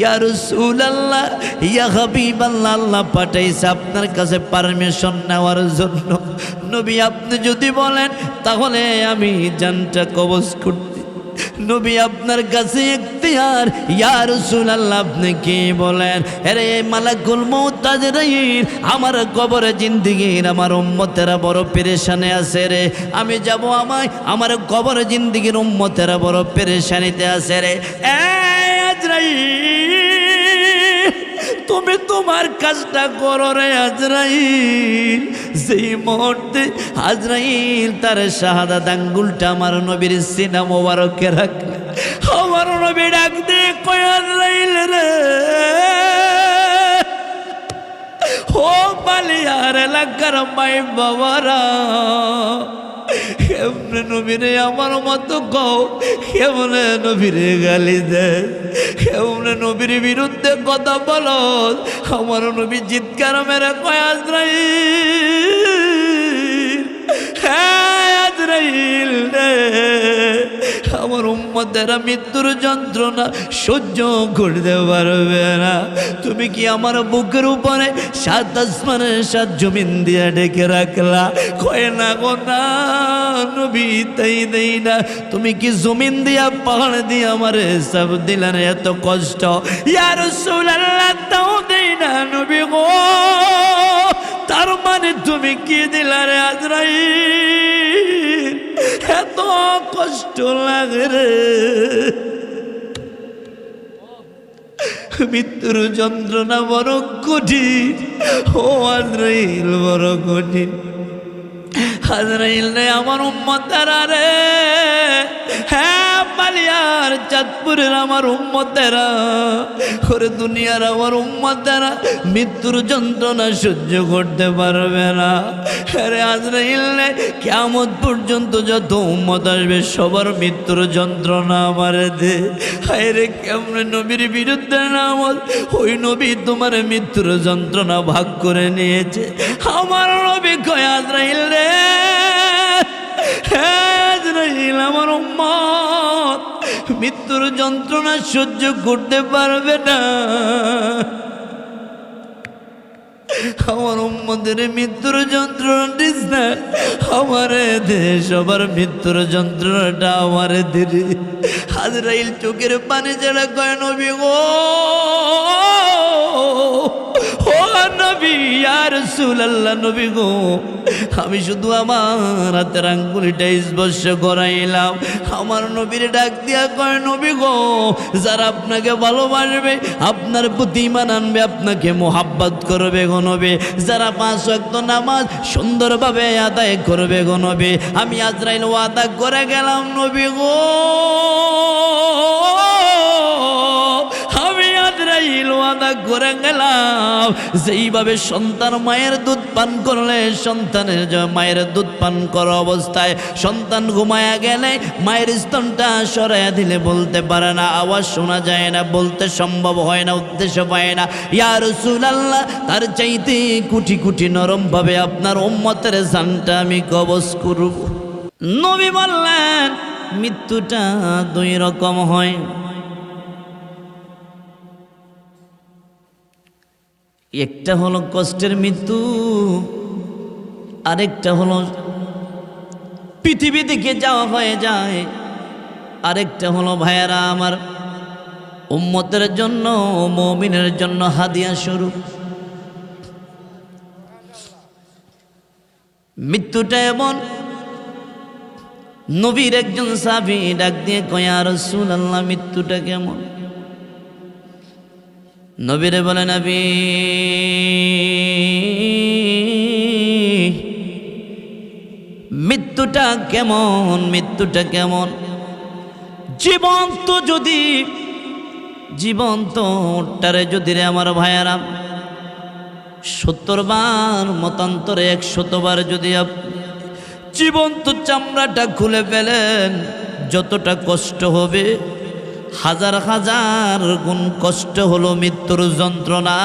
ইয়া রাসূলুল্লাহ, ইয়া হাবিবাল্লাহ, আল্লাহ পাঠাইছে আপনার কাছে পারমিশন নেওয়ার জন্য। নবী আপনি যদি বলেন তাহলে আমি জানটা কবজ করতে। নবী আপনার কাছে ইখতিয়ার। ইয়া রাসূলুল্লাহ, আপনি কি বলেন? আরে মালাকুল মউত আজরাইল, আমার কবরে জিন্দেগির আমার উম্মতেরা বড় পেরেশানে আছে রে। আমি যাব আমার কবরে জিন্দেগির উম্মতেরা বড় পেরেশানিতে আছে রে। আজরাইল, তুমি তোমার কাজটা করো রে আজরাইল। যেই মুহূর্তে আজরাইল তার শাহাদাত আঙ্গুলটা আমার নবীর সিনা মোবারকে রাখলে, আমার নবী ডাক দিয়ে কয়, আজরাইল রে, ও বালিয়ার এলাকার মাই বাবারা, কেমনে নবীরে আমার মতো কও, কেমনে নবীরে গালি দেয়, কেমনে নবীর বিরুদ্ধে কথা বলো। আমার নবী চিৎকার মেরে কয়, আজরাইল, হ্যাঁ আজরাইল রে, আমার উম্মতেরা মৃত্যুর যন্ত্রণা সহ্য করতে পারবে না। তুমি কি আমার বুকের উপরে 7 আসমানের 7 জমিন দিয়ে ডেকে রাখলা? কয় না গো না নবী, তাই দেই না। তুমি কি জমিন দিয়া পাহাড় দিয়ে আমার সব দিলেন এত কষ্ট? ইয়া রাসূলুল্লাহ, তাও দেই না নবী গো। তার মানে তুমি কি দিলা রে আজরাইল? এত কষ্ট লাগে রে, মৃত্যুর যন্ত্রণা বড় কঠিন। ও আজরাইল, বড় কঠিন। আজরাইল রে, আমার উম্মতেরা রে, হ্যাঁ বালিয়ার চাঁদপুরের আমার উম্মতেরা, ওরে দুনিয়ার আমার উম্মতেরা মৃত্যুর যন্ত্রণা সহ্য করতে পারবে না। আরে আজরাইল রে, কিয়ামত পর্যন্ত যত উম্মত আসবে সবার মৃত্যুর যন্ত্রণা আমার দে। হায় রে, কেমনে নবীর বিরুদ্ধে নামত, ওই নবী তোমার মৃত্যুর যন্ত্রণা ভাগ করে নিয়েছে। আমার নবী কয়, আজরাইল রে, আজরাইল আমার উম্মত মৃত্যুর যন্ত্রণা সহ্য করতে পারবে না। আমার উম্মতের মৃত্যুর যন্ত্রণা দিস না, আমারে দে, সবার মৃত্যুর যন্ত্রণাটা আমারে দে। আজরাইল চোখের পানি ছেড়ে কয়, নবী গো, ও নবী, ইয়া রাসূলুল্লাহ, নবী গো, আমি শুধু আমার হাতের আঙ্গুলিটা স্পর্শ করাইলাম। আমার নবীর ডাক দিয়া কয়, নবী গো, যারা আপনাকে ভালোবাসবে, আপনার প্রতি ঈমান আনবে, আপনাকে মোহাব্বত করবে গো নবী, যারা 5 ওয়াক্ত নামাজ সুন্দরভাবে আদায় করবে গো নবী, আমি আজরাইল ওয়াদা করে গেলাম নবী গো, আমি আজরাইল ওয়াদা করে গেলাম, যেইভাবে সন্তান মায়ের দুধ পান করলে সন্তানের মায়ের দুধ পান করা অবস্থায় সন্তান ঘুমায়া গেলে মায়ের স্তনটা সরাইয়া দিলে বলতে পারে না, আওয়াজ শোনা যায় না, বলতে সম্ভব হয় না, উদ্দেশ্য পায় না। ইয়া রাসূলুল্লাহ, তার চাইতে কোটি কোটি নরমভাবে আপনার উম্মতের জানটা আমি কবজ করব। নবী বললেন, মৃত্যুটা 2 রকম হয়। একটা হলো কষ্টের মৃত্যু, আরেকটা হলো পৃথিবী থেকে যাওয়া হয়ে যায়, আরেকটা হলো ভাইয়েরা আমার উম্মতের জন্য, মুমিনের জন্য হাদিয়া স্বরূপ। মৃত্যুটা এমন, নবীর একজন সাহাবী ডাক দিয়ে কয়, ইয়া রাসূলুল্লাহ, মৃত্যুটা কেমন? নবীরে বলে, নবী, মৃত্যুটা কেমন, মৃত্যুটা কেমন? জীবন্তটারে যদি রে আমার ভাইয়ারা 70 বার মতান্তরে 100 বার যদি জীবন্ত চামড়াটা খুলে ফেলেন, যতটা কষ্ট হবে 1000 গুণ কষ্ট হলো মৃত্যুর যন্ত্রণা।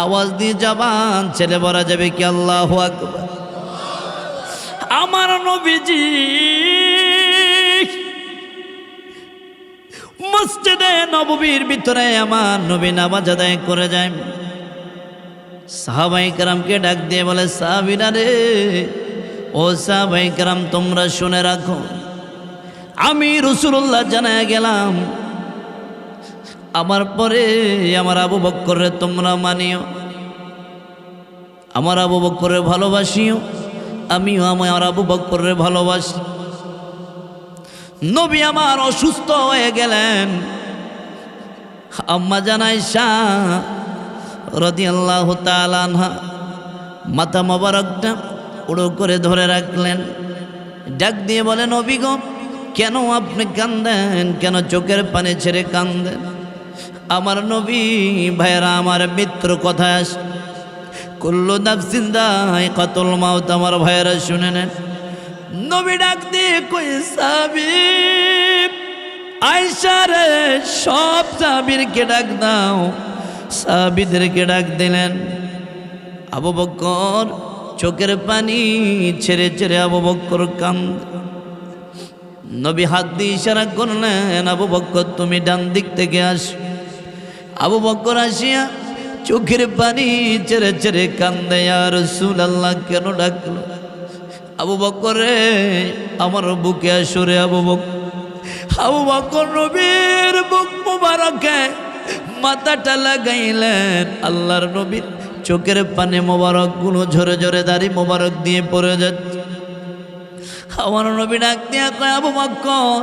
আওয়াজ দিয়ে জবান ছেলে বলা যাবে কি আল্লাহু আকবার। আমার নবীজি মসজিদে নববীর ভিতরে আমার নবী নামাজ আদায় করে যায়। সাহাবায়ে কেরামকে ডাক দিয়ে বলে, সাহাবীরা রে, ও সাহাবায়ে কেরাম, তোমরা শুনে রাখো, আমি রাসূলুল্লাহ জানায় গেলাম, আমার পরে আমার আবু বকরে তোমরা মানিও, আমার আবু বকরে ভালোবাসিও, আমিও আমার আবু বকরে ভালোবাসি। নবী আমার অসুস্থ হয়ে গেলেন। আম্মা জান আয়েশা রাদিয়াল্লাহু তাআলা আনহা মাথা মোবারকটা উড়ো করে ধরে রাখলেন, ডাক দিয়ে বলেন, নবী গো, কেন আপনি কান্দেন? কেন চোখের পানি ছেড়ে কান্দেন? আমার নবী ভাইরা, আমার মৃত্যুর কথা আস, কুল্লু নাফসিন যায়কাতুল মাউত, আমার ভাইরা শুনে নেন। নবী ডাক দিয়ে কই, সাহাবী আয়েশা রে, সব সাহাবীরকে ডাক দাও। সাহাবীদেরকে ডাক দিলেন। আবু বকর চোখের পানি ছেড়ে ছেড়ে আবু বকর কান্দে। নবী হাত দিয়ে ইশারা করলেন, আবু বকর তুমি ডান দিক থেকে আস। আবু বকর আসিয়া চোখের পানি ছেড়ে ছেড়ে কান্দে, ইয়া রাসূলুল্লাহ কেন ডাকলো? আবু বকর রে, আমার বুকে আসরে। আবু বকর নবীর বুক মুবারকে মাথাটা লাগাইলেন। আল্লাহর নবীর চোখের পানি মোবারক গুলো ঝরে ঝরে দাড়ি মোবারক দিয়ে পড়ে যাচ্ছে। আমার নবী ডাক দিয়া কয়, আবু বকর,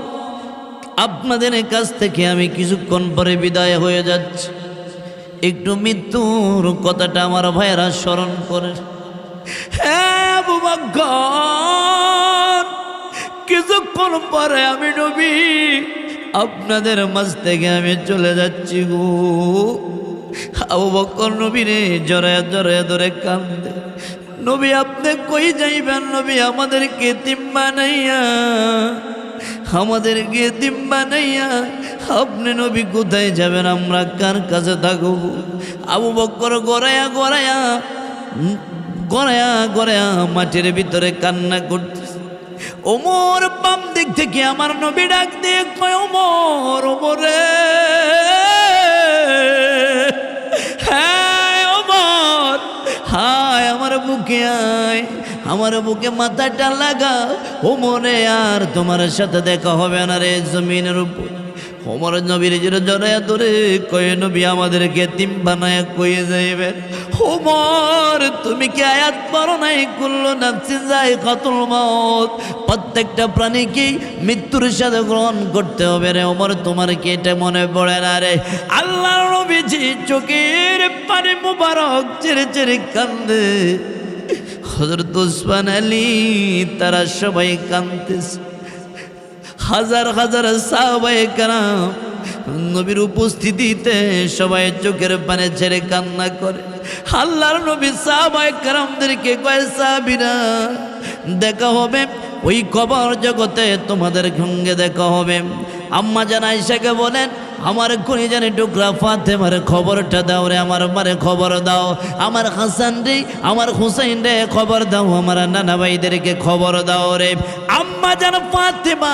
আপনাদের কাছ থেকে আমি কিছুক্ষণ পরে বিদায় হয়ে যাচ্ছি, একটু মৃত্যুর কথাটা আমার ভাইয়েরা স্মরণ করে। হ্যাঁ আবু বকর, কিছুক্ষণ পরে আমি নবী আপনাদের মাঝ থেকে আমি চলে যাচ্ছি গো। আবু বকর নবীরে জড়ায় জড়ায় ধরে কান্দে। নবী আপনি কই যাইবেন? নবী আমাদেরকে এতিম বানাইয়া, আমাদেরকে এতিম বানাইয়া আপনি নবী কোথায় যাবেন? আমরা কার কাছে থাকব? আবু বকর গড়ায়া গড়ায়া গড়ায়া গড়ায়া মাটির ভিতরে কান্না করতেছে। ওমর বাম দিক থেকে আমার নবী ডাক দিয়ে কয়, ওমর, ওমরে, হ্যাঁ ওমর, হায় আমার বুকে আয়, আমার বুকে মাথাটা লাগা। ওমরে আর তোমার সাথে দেখা হবে না রে জমিনের উপর। ওমর নবীর জড়ায়া ধরে কয়ে, নবী আমাদেরকে এতিম বানায়া কয়ে যাইবেন? ওমর তুমি কি আয়াত পড়ো নাই, কুল্লু নাফসিন যায়কাতুল মাউত, প্রত্যেকটা প্রাণীকেই মৃত্যুর সাথে গ্রহণ করতে হবে রে। ওমর তোমার কি এটা মনে পড়ে না রে? আল্লাহর নবীজি চোখের পানি মুবারক ছেড়ে ছেড়ে কান্দে। হযরত ওসমান আলী তারা সবাই কাঁদতেছে। হাজার হাজার সাহাবায়ে কেরাম নবীর উপস্থিতিতে সবাই চোখের পানি ছেড়ে কান্না করে। আল্লাহর নবী সাহাবায়ে কেরামদেরকে কয়, সাহাবীরা দেখা হবে ওই কবর জগতে, তোমাদের সঙ্গে দেখা হবে। আম্মা জান আয়েশাকে বলেন, আমার কলিজার টুকরা ফাতেমার খবরটা দাও রে, আমার মারে খবর দাও, আমার হাসান রে, আমার হুসাইন রে খবর দাও, আমার নানা ভাইদেরকে খবর দাও রে। আম্মা জান ফাতেমা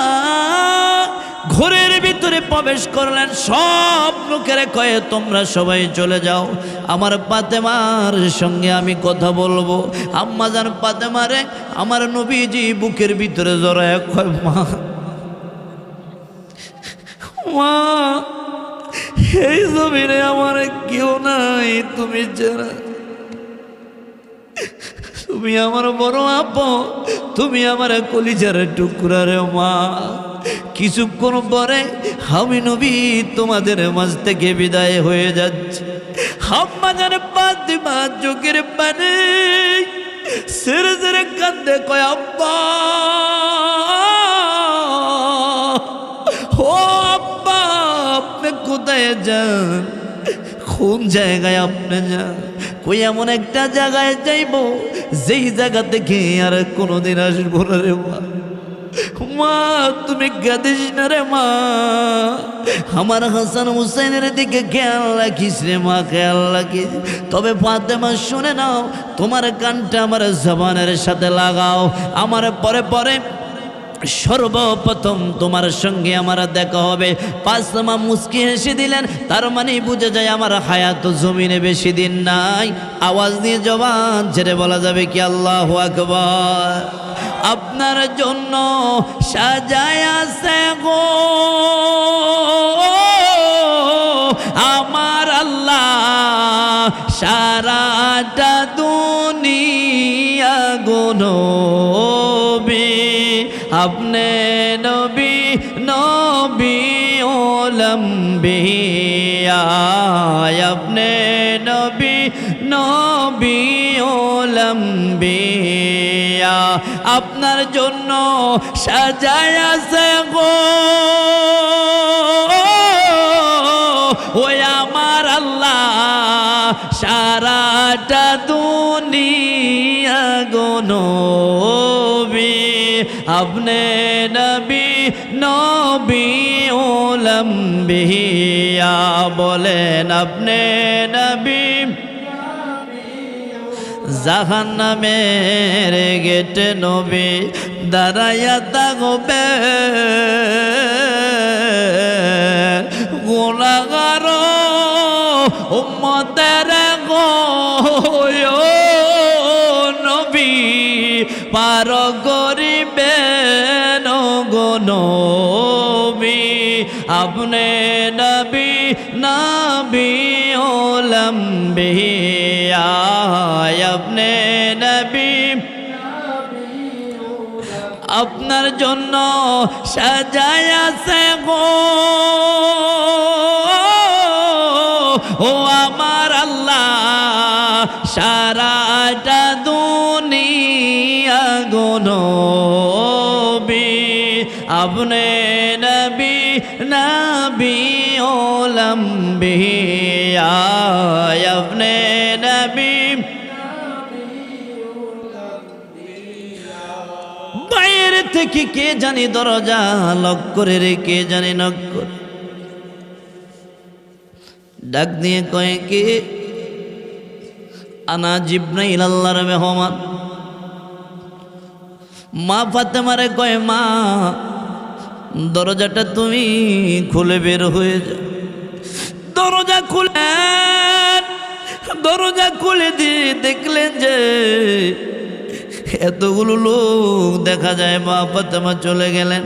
ঘরের ভিতরে প্রবেশ করলেন। সব লোকের কয়ে, তোমরা সবাই চলে যাও, আমার ফাতেমার সঙ্গে আমি কথা বলবো। আম্মা জান ফাতেমারে আমার নবীজি বুকের ভিতরে জড়ায় কয়, মা, মা, এই জমিনে আমার কেউ নাই, তুমি ছাড়া। তুমি আমার বড় আপন, তুমি আমার কলিজার টুকরা রে মা। কিছুক্ষণ পরে আমি নবী তোমাদের মাঝ থেকে বিদায় হয়ে যাচ্ছে। আম্মা জান ফাতেমা চোখের পানি ছেড়ে ছেড়ে কান্দে, কয়, আব্বা, ও আব্বা, আপনি কোথায় যান? কোন জায়গায় আপনি যান? কই এমন একটা জায়গায় যাইব যেই জায়গা থেকে আর কোনোদিন আসবো না রে মা। মা তুমি কাঁদিস না রে মা, আমার হাসান হুসাইনের দিকে খেয়াল রাখিস রে মা, খেয়াল রাখিস। তবে ফাতেমা শুনে নাও, তোমার কানটা আমার জবানের সাথে লাগাও। আমার পরে পরে সর্বপ্রথম তোমার সঙ্গে আমার দেখা হবে। পাঁচমা মুস্কি হেসে দিলেন, তার মানে বুঝে যায় আমার হায়াত জমিনে বেশি দিন নাই। আওয়াজ দিয়ে জবান ছেড়ে বলা যাবে কি আল্লাহু আকবার। আপনার জন্য সাজায় আছে গো আমার আল্লাহ সারাটা দুনিয়া গো নবী, আপনি নবী নবী ওলম্বিয়া, আপনি নবী নবী ওলম্বিয়া। আপনার জন্য সাজায় আছে গো ওই আমার আল্লাহ সারাটা দুনিয়া গো নবী, আপনি নবী নবী ওলম্বিয়া। বলেন আপনি নবী। জাহান্নামের গেটে নবী দাঁড়াইয়া থাকবে, গুনাহগার উম্মতের গো নবী পার করিবেন গো নবী, আপনি নবী নবী ওলম্বিয়া, আপনি নবী। আপনার জন্য সাজায় আছে গো ও আমার আল্লাহ সারাটা দুনিয়া গো নবী, আপনি নবী নবী ওলম্বিয়া, আপনি নবী। বাইরে থেকে কে জানি দরজা লক করে রে, কে জানি নক করে ডাক দিয়ে কয়ে কি আনা জিব্রাইল আল্লাহর মেহমান। মা ফাতেমারে কয়ে মা দরজাটা তুমি খুলে বের হয়ে যাও। দরজা খুলে দিয়ে দেখলেন যে এতগুলো লোক দেখা যায়। মা ফাতেমা চলে গেলেন।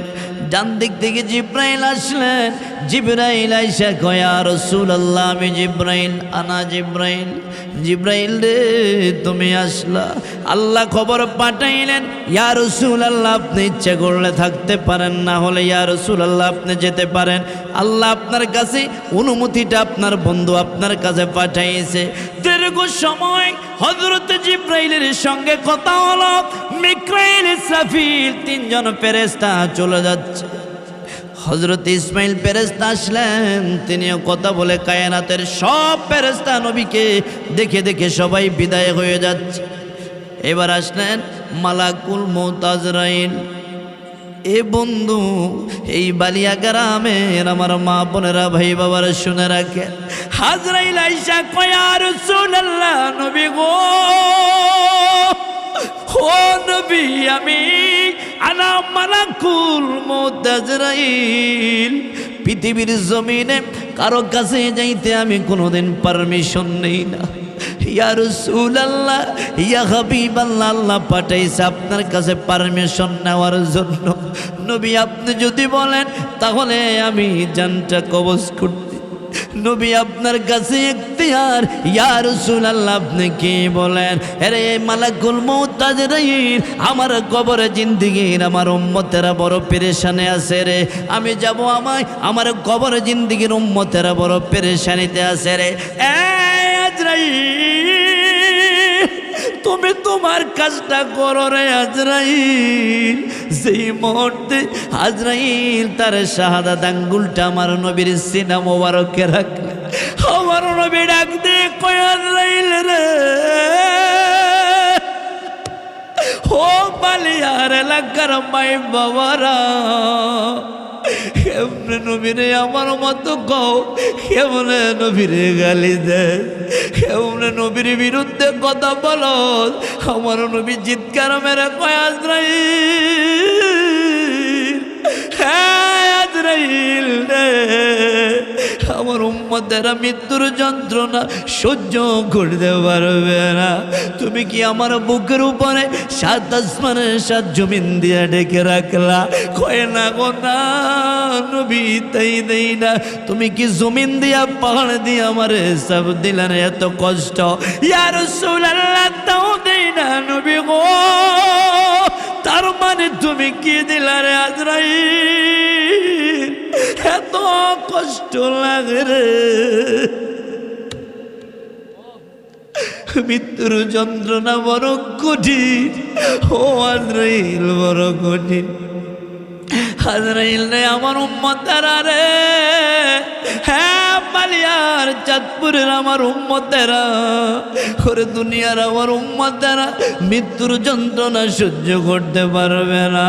ডান দিক থেকে জিব্রাইল আসলেন। জিব্রাইল আইসা কয় ইয়া রাসূলুল্লাহ, আমি জিব্রাইল, আনা জিব্রাইল। জিব্রাইল রে তুমি আসলা। আল্লাহ খবর পাঠাইলেন ইয়া রাসূলুল্লাহ আপনি ইচ্ছা করলে থাকতে পারেন, না হলে ইয়া রাসূলুল্লাহ আপনি যেতে পারেন। আল্লাহ আপনার কাছে অনুমতিটা আপনার বন্ধু আপনার কাছে পাঠাইছে। দীর্ঘ সময় হযরত জিব্রাইলের সঙ্গে কথা হলো। মিকাইল ইসরাফিল তিনজন ফেরেশতা চলে যাচ্ছে। হযরত ইসমাইল ফেরেশতা আসলেন, তিনিও কথা বলে কায়নাতের সব ফেরেশতা নবীকে দেখে দেখে সবাই বিদায় হয়ে যাচ্ছে। এবার আসলেন মালাকুল মউত আজরাইল। এ বন্ধু, এই বালিয়া গ্রামের আমার মা বোনেরা ভাই বাবারা শুনে রাখে। আজরাইল আইসা কয় ইয়া রাসূলুল্লাহ, নবী গো, ও নবী আমি আনা মালাকুল মউত আজরাইল। পৃথিবীর জমিনে কারো কাছে যাইতে আমি কোনোদিন পারমিশন নেই না। ইয়া রাসূলুল্লাহ, ইয়া হাবিবাল্লাহ, আল্লাহ পাঠাইছে আপনার কাছে পারমিশন নেওয়ার জন্য। নবী আপনি যদি বলেন তাহলে আমি জানটা কবজ করতে। নবী আপনার কাছে ইখতিয়ার। ইয়া রাসূলুল্লাহ আপনি কি বলেন? আরে মালাকুল মউত আজরাইল, আমার কবরে জিন্দেগির আমার উম্মতেরা বড় পেরেশানে আছে রে। আমি যাব, আমার কবরে জিন্দেগির উম্মতেরা বড় পেরেশানিতে আছে রে। আজরাইল তুমি তোমার কাজটা করো রে আজরাইল। সেই মুহূর্তে আজরাইল তার শাহাদাত আঙ্গুলটা আমার নবীর সিনা মোবারকে রাখলেন। আমার নবী ডাক দিয়ে কয় আজরাইল রে, ও বালিয়ার এলাকার মাই বাবারা, কেমনে নবীরে আমার মতো কও, কেমনে নবীরে গালি দেয়, কেমনে নবীর বিরুদ্ধে কথা বলো। আমার নবী চিৎকার মেরে কয় আজরাইল হ্যাঁ আজরাইল রে, আমার উম্মতেরা মৃত্যুর যন্ত্রণা সহ্য করতে পারবে না। তুমি কি আমার বুকের উপরে 7 আসমানের 7 জমিন দিয়ে ডেকে রাখলা? কয় না গো না নবী, তাই দেই না। তুমি কি জমিন দিয়া পাহাড় দিয়ে আমার সব দিলেন এত কষ্ট? ইয়া রাসূলুল্লাহ, তাও দেই না নবী গো। তার মানে তুমি কি দিলা রে আজরাইল? এত কষ্ট লাগে রে, মৃত্যুর যন্ত্রণা বড় কঠিন। ও আজরাইল বড় কঠিন। আজরাইল রে আমার উম্মতেরা রে, হ্যাঁ বালিয়ার চাঁদপুরের আমার উম্মতেরা, ওরে দুনিয়ার আমার উম্মতেরা মৃত্যুর যন্ত্রণা সহ্য করতে পারবে না।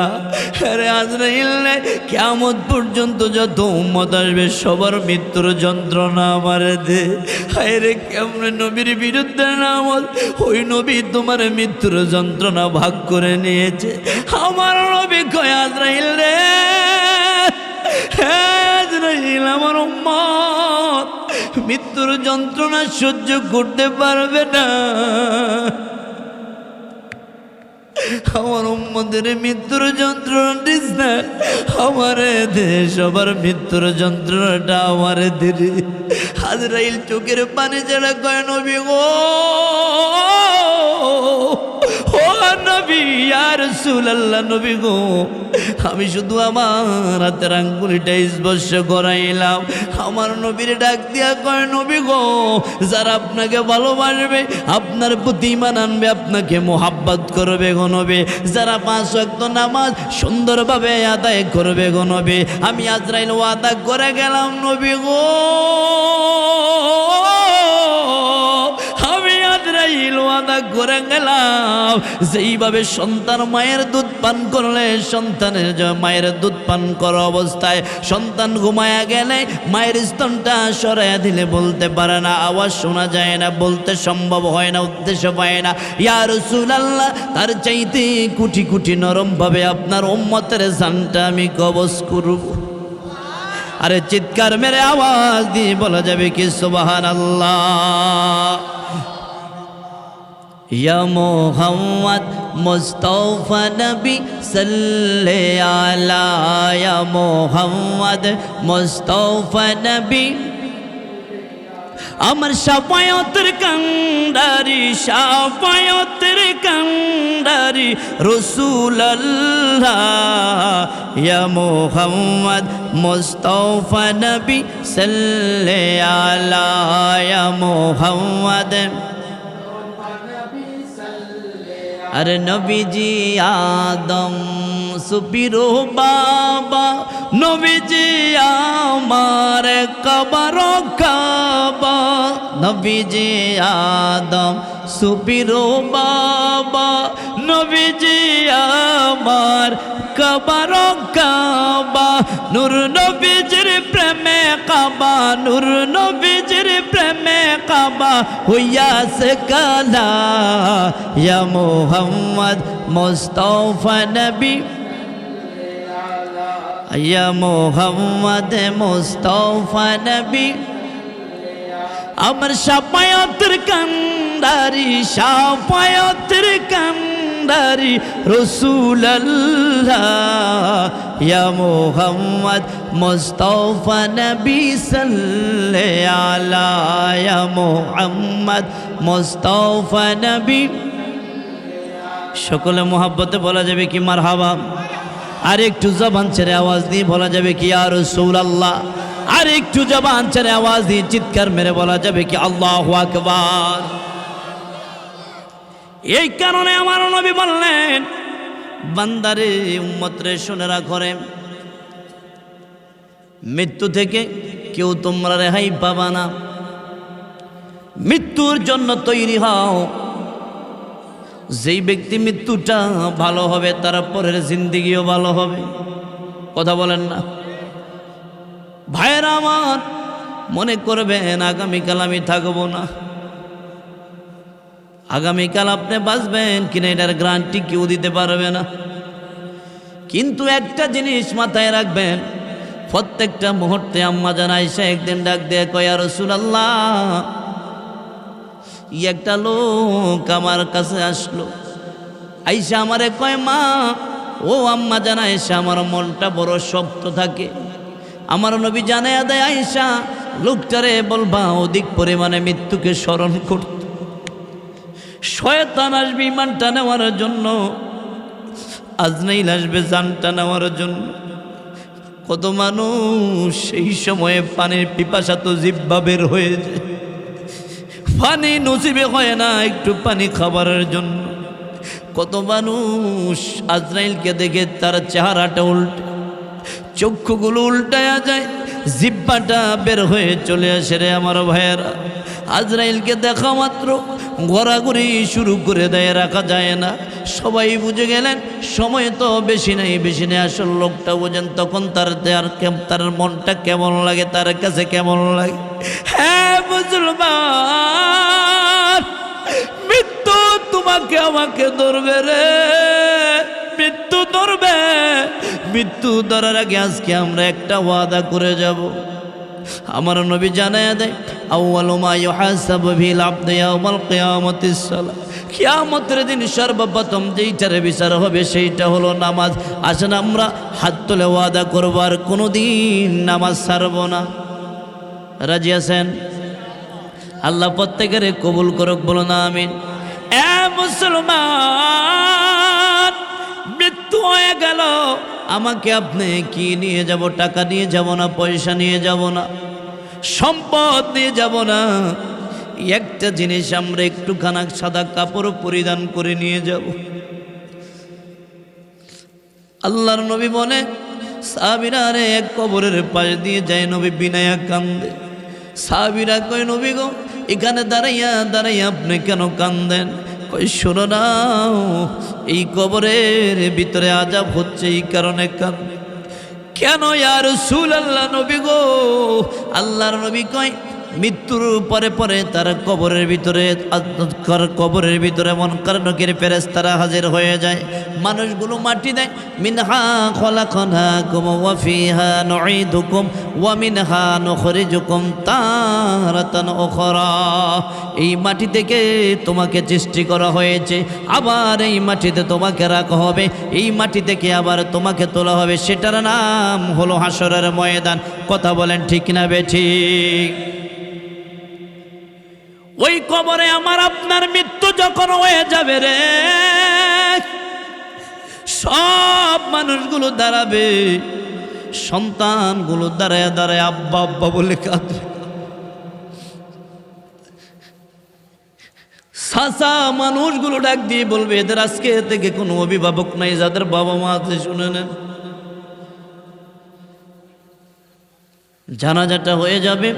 আরে আজরাইল রে, কিয়ামত পর্যন্ত যত উম্মত আসবে সবার মৃত্যুর যন্ত্রণা আমারে দে। হায় রে, কেমনে নবীর বিরুদ্ধে নামত, ওই নবী তোমার মৃত্যুর যন্ত্রণা ভাগ করে নিয়েছে। আমার নবী কয় আজরাইল রে, আজরাইল আমার উম্মত মৃত্যুর যন্ত্রণা সহ্য করতে পারবে না। আমার উম্মতের মৃত্যুর যন্ত্রণা দিস না, আমারে দে, সবার মৃত্যুর যন্ত্রণাটা আমারে দে। আজরাইল চোখের পানি ছাড়া কয় নবী গো, ও নবী, ইয়া রাসূলুল্লাহ, নবী গো, আমি শুধু আমার হাতের আঙ্গুলিটা স্পর্শ করাইলাম। আমার নবীর ডাক দিয়া কয় নবী গো, যারা আপনাকে ভালোবাসবে, আপনার প্রতি ঈমান আনবে, আপনাকে মোহাব্বত করবে গো নবী, যারা 5 ওয়াক্ত নামাজ সুন্দরভাবে আদায় করবে গো নবী, আমি আজরাইল ওয়াদা করে গেলাম নবী গো, আমি আজরাইল ওয়াদা করে গেলাম, যেইভাবে সন্তান মায়ের দুধ পান করলে সন্তানের মায়ের দুধ পান করা অবস্থায় সন্তান ঘুমায়া গেলে মায়ের স্তনটা সরাইয়া দিলে বলতে পারে না, আওয়াজ শোনা যায় না, বলতে সম্ভব হয় না, উদ্দেশ্য পায় না, ইয়া রাসূলুল্লাহ, তার চাইতে কোটি কোটি নরমভাবে আপনার উম্মতের জানটা আমি কবজ করব। আরে চিৎকার মেরে আওয়াজ দিয়ে বলা যাবে কি সুবহানাল্লাহ। ইয়া মুহাম্মদ মুস্তাফা নবী সাল্লে আলা, ইয়া মুহাম্মদ মুস্তাফা নবী, আমার শাফায়াতের কান্ডারি, শাফায়াতের কান্ডারি রাসূলুল্লাহ, ইয়া মুহাম্মদ মুস্তাফা নবী সাল্লে আলা, ইয়া মুহাম্মদ। আরে নবীজি আদম সুপিরো বাবা, নবীজি আমার কবর কাবা, নবীজি আদম সুপিরো বাবা, নবীজি আমার কবর কাবা, নূর নবীজির প্রেমে কাবা, নূর নবীজির প্রেমে কাবা হইয়াছে কালা, ইয়া মুহাম্মদ মুস্তাফা নবী, ইয়া মুহাম্মদ মুস্তাফা নবী, আমার শাফায়াতের কান্ডারি, শাফায়াতের কান্ডারি রাসূলুল্লাহ, ইয়া মুহাম্মদ মুস্তাফা নবী সাল্লে আলা, ইয়া মুহাম্মদ মুস্তাফা নবী। সকলে মোহাব্বতে বলা যাবে কি মারহাবা। আর একটু জবান ছেড়ে আওয়াজ দিয়ে বলা যাবে কি ইয়া রাসূলুল্লাহ। আর একটু জবান ছেড়ে আওয়াজ দিয়ে চিৎকার মেরে বলা যাবে কি আল্লাহু আকবার। এই কারণে আমার নবী বললেন, বান্দারে উম্মতরে শুনে রাখো রে, মৃত্যু থেকে কেউ তোমরা রেহাই পাবা না, মৃত্যুর জন্য তৈরি হও। যেই ব্যক্তি মৃত্যুটা ভালো হবে তার পরের জিন্দেগিও ভালো হবে। কথা বলেন না ভাইয়েরা আমার, মনে করবেন আগামীকাল আমি থাকবো না, আগামীকাল আপনি বাঁচবেন কিনা এটার গ্যারান্টি কেউ দিতে পারবে না। কিন্তু একটা জিনিস মাথায় রাখবেন, প্রত্যেকটা মুহূর্তে আম্মা জান আয়েশা একদিন ডাক দিয়ে কয়, ইয়া রাসূলুল্লাহ, একটা লোক আমার কাছে আসলো। আয়েশা আমারে কয়, মা ও আম্মা জান আয়েশা, আমার মনটা বড় শক্ত থাকে। আমার নবী জানায়া দেয়, আয়েশা লোকটারে বলবা অধিক পরিমাণে মৃত্যুকে স্মরণ করতে। শয়তান আসবে ইমানটা নেওয়ার জন্য, আজরাইল আসবে জানটা নেওয়ার জন্য। কত মানুষ সেই সময়ে পানির পিপাসা তো জিহ্বা বের হয়ে যায়, পানি নসিবে হয় না একটু পানি খাবারের জন্য। কত মানুষ আজরাইলকে দেখে তার চেহারাটা উল্টে, চক্ষুগুলো উল্টায়া যায়, জিহ্বাটা বের হয়ে চলে আসে। রে আমার ভাইয়েরা, আজরাইলকে দেখা মাত্র ঘোরাঘুরি শুরু করে দেয়, রাখা যায় না। সবাই বুঝে গেলেন সময় তো বেশি নেই, বেশি নেই। আসল লোকটা বোঝেন তখন তার মনটা কেমন লাগে, তার কাছে কেমন লাগে। হ্যাঁ মুসলমান, মৃত্যু তোমাকে আমাকে ধরবে রে, মৃত্যু ধরবে। মৃত্যু ধরার আগে আজকে আমরা একটা ওয়াদা করে যাব। আমার নবী জানায়া দেয়, আউয়ালু মা ইউহাসাবু বিল আবদি ইয়াউমাল কিয়ামাতিস সালাহ। কিয়ামতের দিন সর্বপ্রথম যেইটার বিচার হবে সেইটা হলো নামাজ। আসেন আমরা হাত তুলে ওয়াদা করব আর কোনোদিন নামাজ ছাড়ব না। রাজি আছেন? আল্লাহ প্রত্যেকের কবুল করুক, বলুন আমিন। এ মুসলমান, মৃত্যু হয়ে গেল, আমাকে আপনি কি নিয়ে যাব? টাকা নিয়ে যাব না, পয়সা নিয়ে যাব না, সম্পদ নিয়ে যাব না। একটা জিনিস আমরা একটুখানা সাদা কাপড় পরিধান করে নিয়ে যাব। আল্লাহর নবী বলে, সাহাবীরা রে এক কবরের পাশ দিয়ে যায়, নবী বিনায়া কান্দে। সাহাবীরা কয়, নবী গো, এখানে দাঁড়াইয়া দাঁড়াইয়া আপনি কেন কান্দেন? কই শোনো না, এই কবরের ভিতরে আযাব হচ্ছে, এই কারণে কান্দ। কেন ইয়া রাসূলুল্লাহ? নবী গো, আল্লাহর নবী কয়, মৃত্যুর পরে পরে তার কবরের ভিতরে মুনকার নকির ফেরেশতারা হাজির হয়ে যায়। মানুষগুলো মাটি দেয়, মিনহা খলাকনাকুম ওয়া ফিহা নুঈদুকুম ওয়া মিনহা নুখরিজুকুম তারাতান উখরা। এই মাটি থেকে তোমাকে সৃষ্টি করা হয়েছে, আবার এই মাটিতে তোমাকে রাখা হবে, এই মাটি থেকে আবার তোমাকে তোলা হবে। সেটার নাম হলো হাসরের ময়দান। কথা বলেন ঠিক না বেঠিক? ওই কবরে আমার আপনার মৃত্যু যখন হয়ে যাবে রে, সব মানুষগুলো দাঁড়াবে, সন্তানগুলো দাঁড়ায় দাঁড়ায় আব্বা আব্বা বলে কাঁদবে। সাসা মানুষগুলো ডাক দিয়ে বলবে, এদের আজকে থেকে কোনো অভিভাবক নাই, যাদের বাবা মা আছে শুনে নেন। জানাজাটা হয়ে যাবে,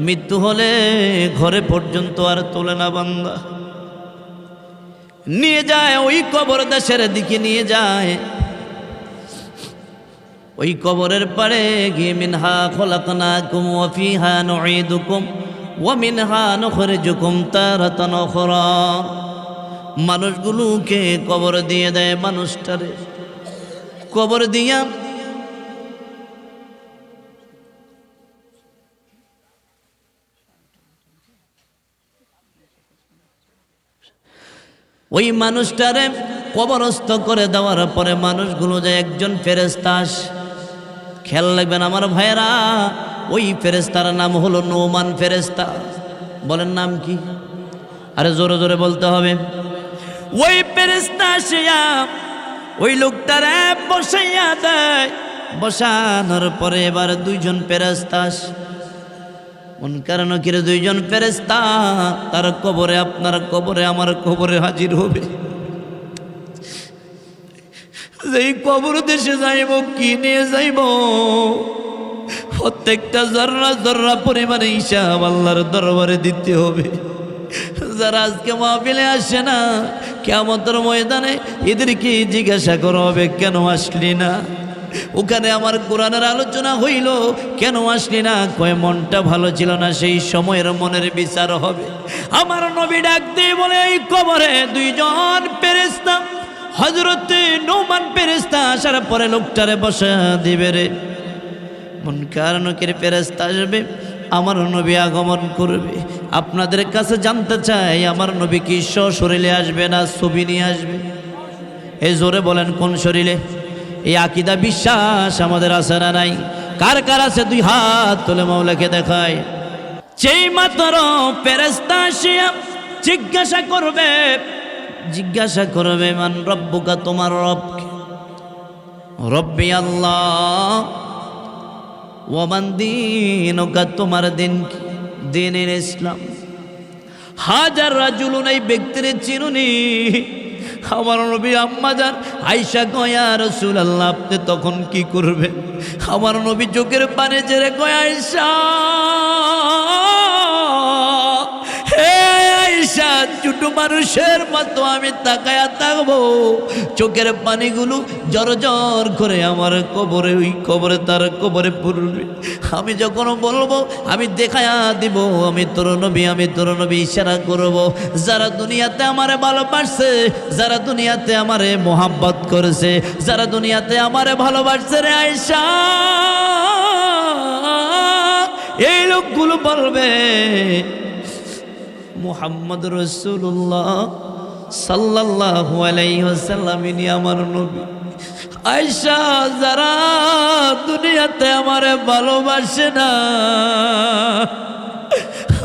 মৃত্যু হলে ঘরে পর্যন্ত আর তোলে না বান্দা, নিয়ে যায় ওই কবর দেশের দিকে নিয়ে যায়। ওই কবরের পাড়ে গিয়ে মিনহা খলাকনাকুম ওয়া ফিহা নুঈদুকুম ওয়া মিনহা নুখরিজুকুম তারাতান উখরা। মানুষগুলোকে কবর দিয়ে দেয়, মানুষটারে কবর দিয়া ওই মানুষটারে কবরস্থ করে দেওয়ার পরে মানুষগুলো যে একজন ফেরেশতা আসে। খেয়াল রাখবেন আমার ভাইয়েরা, ওই ফেরেশতার নাম হলো নোমান ফেরেশতা। বলেন নাম কি? আরে জোরে জোরে বলতে হবে। ওই ফেরেশতা আসিয়া ওই লোকটারে বসাইয়া দেয়। বসানোর পরে এবার দুইজন ফেরেশতা আসে, মুনকার নকির দুইজন ফেরেশতা তার কবরে, আপনার কবরে, আমার কবরে হাজির হবে। যেই কবর দেশে যাইব, কি নিয়ে যাইব, প্রত্যেকটা জর্রা জর্রা পরিমাণে হিসাব আল্লাহর দরবারে দিতে হবে। যারা আজকে মাহফিলে আসে না, কিয়ামতের ময়দানে এদেরকে জিজ্ঞাসা করা হবে, কেন আসলি না? ওখানে আমার কোরআনের আলোচনা হইল, কেন আসলি না? কয় মনটা ভালো ছিল না। সেই সময়ের মনের বিচার হবে। আমার নবী ডাক দিয়ে বলে, এই কবরে দুইজন ফেরেশতা হযরতে নোমান ফেরেশতা আসার পরে লোকটারে বসা দিবে রে। মুনকার নকির ফেরেশতা আসবে, আমার নবী আগমন করবে। আপনাদের কাছে জানতে চাই, আমার নবী কি সশরীরে আসবে না ছবি নিয়ে আসবে? এই জোরে বলেন কোন শরীরে? এই আকীদা বিশ্বাস আমাদের আছে না নাই? কার কার আছে দুই হাত তুলে মাওলাকে দেখায়। যেই মাত্র ফেরেশতা আসিয়া জিজ্ঞাসা করবে মান রব্বুকা, তোমার রব কে? রব্বি আল্লাহ। ওয়ামান দীনুকা, তোমার দিন কি? দীনুল ইসলাম। হাজার রাজুলুন, এই ব্যক্তির চিনুনি? আমার নবী আম্মা জান আয়েশা কয়, ইয়া রাসূলুল্লাহ, আপনি তখন কি করবেন? আমার নবী চোখের পানি ছেড়ে কয়, আয়েশা, হে আয়েশা, ছোট মানুষের মতো আমি তাকায়া থাকবো, চোখের পানিগুলো জর জর করে আমার কবরে, ওই কবরে, তার কবরে পড়বে। আমি যখন বলবো, আমি দেখায়া দিব আমি তোর নবী, ইশারা করব। যারা দুনিয়াতে আমারে ভালোবাসছে, যারা দুনিয়াতে আমারে মোহাব্বত করেছে, যারা দুনিয়াতে আমারে ভালোবাসছে রে আয়েশা, এই লোকগুলো বলবে মুহাম্মদ রাসূলুল্লাহ সাল্লাল্লাহু আলাইহি ওয়াসাল্লাম ইনি আমার নবী। আয়েশা, যারা দুনিয়াতে আমারে ভালোবাসে না,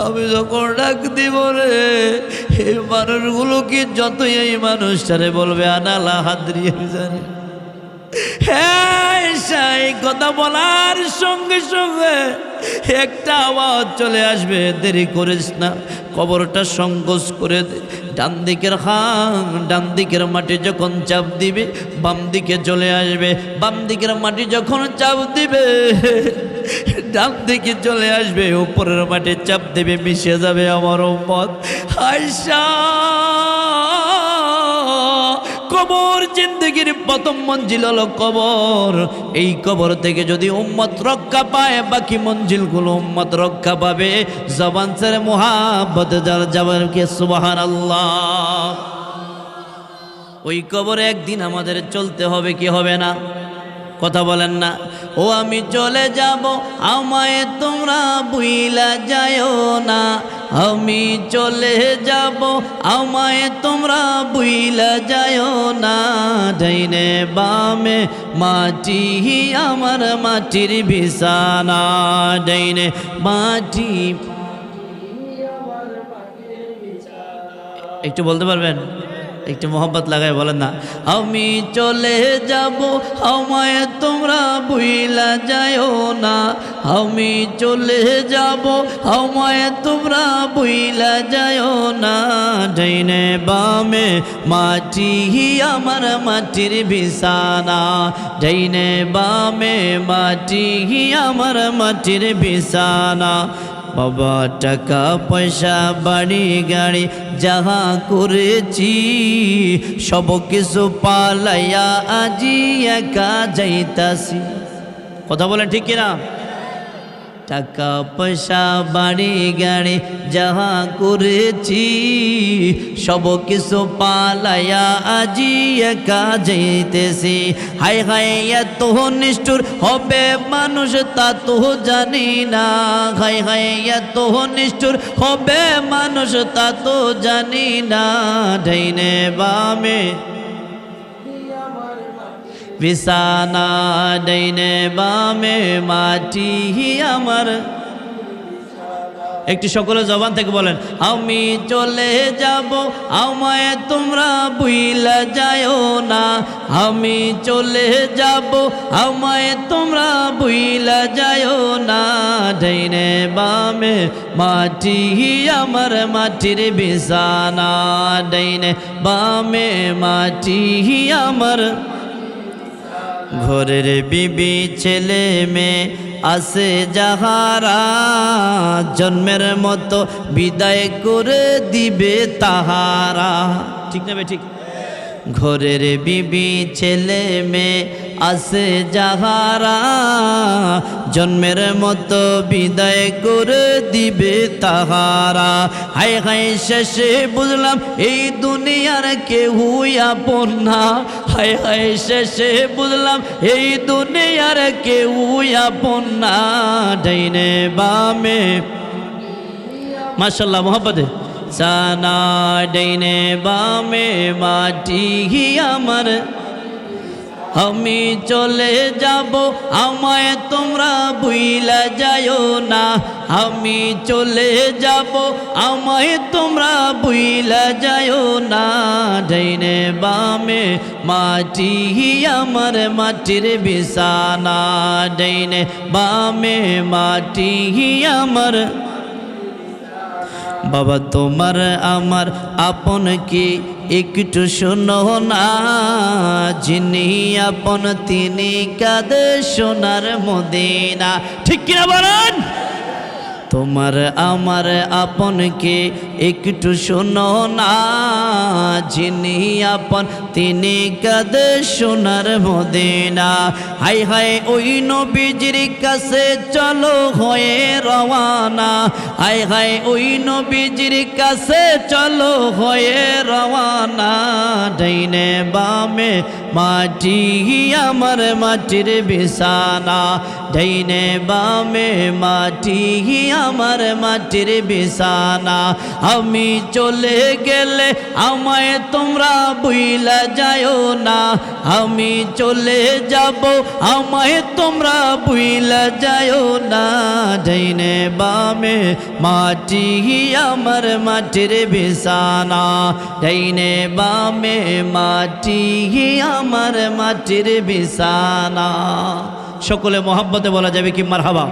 আমি যখন ডাক দিব রে, এই মানুষগুলো কি যতই এই মানুষটারে বলবে আনালা হাদরিয়ে জানে। হ্যাঁ, এই কথা বলার সঙ্গে সঙ্গে একটা আওয়াজ চলে আসবে, দেরি করিস না, কবরটা সংকোচ করে দে। ডান দিকের মাটি যখন চাপ দিবে, বাম দিকে চলে আসবে। বাম দিকের মাটি যখন চাপ দিবে, ডান দিকে চলে আসবে। উপরের মাটি চাপ দেবে, মিশে যাবে আমার উম্মত। আয়েশা, কবর জিন্দেগির প্রথম মঞ্জিল হলো কবর। এই কবর থেকে যদি উম্মত রক্ষা পায়, বাকি মঞ্জিলগুলো উম্মত রক্ষা পাবে। জবান ছেড়ে মুহাব্বতে যাবেন কে সুবহানাল্লাহ। ওই কবরে একদিন আমাদের চলতে হবে কি হবে না? কথা বলেন না? ও আমি চলে যাব, আমায় তোমরা ভুইলা যায়ও না। আমি চলে যাব, আমায় তোমরা ভুইলা যায়ও না। ডাইনে বামে মাটি আমার মাটির বিছানা, ডাইনে মাটি। একটু বলতে পারবেন? একটু মোহব্বত লাগায় বলেন না। আমি চলে যাব, আমায় তোমরা ভুইলা যায়ও না। আমি চলে যাব, আমায় তোমরা ভুইলা যায়ও না। ডাইনে বামে মাটি আমার মাটির বিছানা, ডাইনে বামে মাটি আমার মাটির বিছানা। বাবা, টাকা পয়সা বাড়ি গাড়ি যাহা করেছি, সব কিছু পালাইয়া আজি একা যাইতাছি। কথা বলেন ঠিক কিনা? টাকা পয়সা বাড়ি গাড়ি যাহা করেছি, সব কিছু পালাইয়া আজি একা যাইতেছি। হায় হায়, এত নিষ্ঠুর হবে মানুষ তা তো জানি না। হায় হায়, এত নিষ্ঠুর হবে মানুষ তা তো জানি না। ডাইনে বামে বিছানা, ডাইনে বামে মাটি আমার। একটু সকলে জবান থেকে বলেন, আমি চলে যাব, আমায় তোমরা ভুইলা যায়ও না। আমি চলে যাব, আমায় তোমরা ভুইলা যায়ও না। ডাইনে বামে মাটি আমার মাটির বিছানা, ডাইনে বামে মাটি আমার। ঘরের বিবি ছেলে মেয়ে আছে যাহারা, জন্মের মতো বিদায় করে দিবে তাহারা। ঠিক না বে ঠিক? ঘরের বিবি ছেলে মেয়ে আছে যাহারা জন্মের মতো বিদায় করে দিবে তাহারা। হায় হায় শেষে বুঝলাম এই দুনিয়ার কেহুই আপন না। হায় হায় শেষে বুঝলাম এই দুনিয়ার কেহুই আপন না। ডাইনে বামে মাশাআল্লাহ মোহাব্বতে সানা ডাইনে বামে মাটি আমার আমি চলে যাব আমায় তোমরা ভুইলা যায়ও না। আমি চলে যাব আমায় তোমরা ভুইলা যায়ও না। ডাইনে বামে মাটি আমার মাটির বিছানা। ডাইনে বামে মাটি আমার। বাবা তোমার আমার আপন কি একটু শোনো না। যিনি আপন তিনি কাঁদে সোনার মদিনা। ঠিক কিনা বলেন? তোমার আমার আপন কে একটু শোনো না। যিনি আপন তিনি কাঁদে সোনার মদিনা। হাই হাই ওই নবীজির কাছে চলো হয়ে রওয়ানা। হাই হাই ওই নবীজির কাছে চলো হয়ে রওয়ানা। ডাইনে বামে মাটি আমার মাটির বিছানা। ডাইনে বামে মাটি আমার মাটির বিছানা। আমি চলে গেলে আমায় তোমরা ভুইলা যায়ও না। আমি চলে যাব আমায় তোমরা ভুইলা যায়ও না। ডাইনে বামে মাটি আমার মাটির বিছানা। ডাইনে বামে মাটি আমার মাটির বিছানা। সকলে মোহাব্বতে বলা যাবে কি মারহাবা।